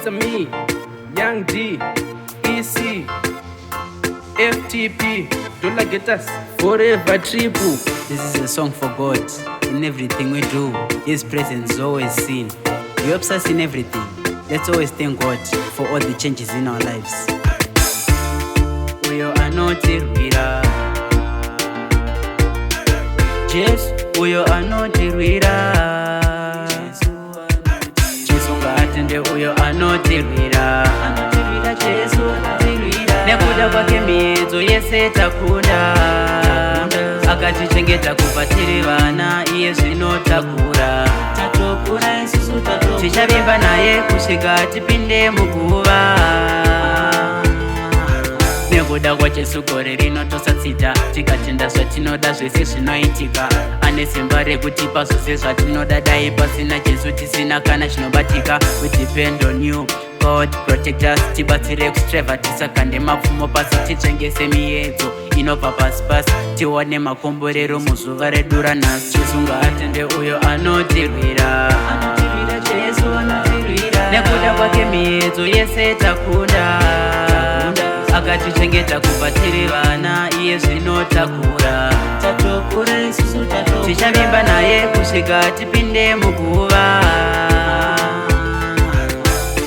Pastor Me, Young D, EC, FTP, don't like get us forever triple. This is a song for God. In everything we do, His presence is always seen. He helps us in everything. Let's always thank God for all the changes in our lives. Uyo Anotirwira, Yes, uyo Anotirwira, Jesu ngatende uyo Anotirwira, Jesu Anotirwira. Nekuda kwake miedzo yese takunda, akatichengeta kubva tiri vana, iye zvino takura. Tichavimba naye kusvika tipinde muguva. Nekuda kwaJesu gore rino tosatsita, tikatenda zvatinoda zvese zvinoitika. Ane simba rekutipa zvose zvatinoda, dai pasina Jesu tisina kana chinobatika. We depend on you, God protect us, tibatsire kustreva tisakande mapfumo pasi, titsvengese miedzo inobva pasi pasi, tione makomborero muzuva redu ranhasi. Jesu ngaatende uyo Anotirwira, nekuda kwake miedzo yese takunda, akatichengeta kubva tiri vana, iye zvino takura. Tichavimba naye kusvika tipinde muguva.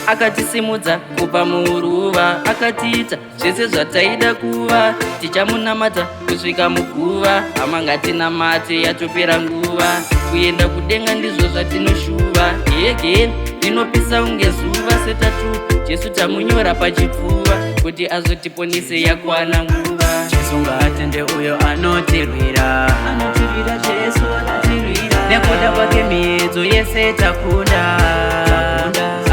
Akatisimudza kubva muuruva, akatiita zvese zvataida kuva. Tichamunamata kusvika muguva, hama ngatinamate yatopera nguva. Kuenda kudenga ndizvo zvatinoshuva, again rinopisa unge zuva. Setatu Jesu tamunyora pachipfuva, kuti azotiponese yakwana nguva. Jesu ngaatende uyo Anotirwira, nekuda kwake miedzo yese takunda,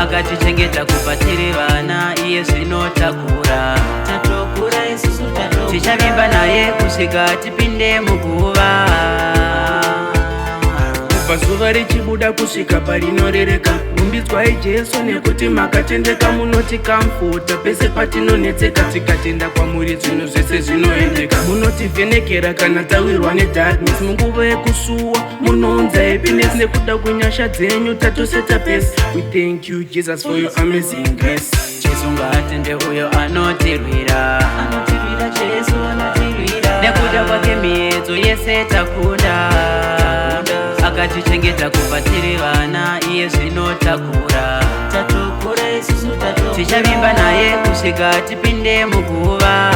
akatichengeta kubva tiri vana, iye zvino takura. Tichavimba naye kusvika tipinde muguva. Pazuva richibuda kusvika parinorereka, rumbidzwai Jesu nekuti makatendeka. Munoti kamfuta pese patinonetseka, tikatenda kwamuri zvinhu zvese zvinoendeka. Munotivhenekera kana tawirwa nedarkness, munguva yekusuwa munounza happiness. Nekuda kwenyasha dzenyu tatoseta pesi. We thank you Jesus for your amazing grace. Jesu ngaatende uyo Anotirwira, nekuda kwake miedzo yese takunda, akatichengeta kubva tiri vana, iye zvino takura. Tichavimba naye kusvika tipinde muguva.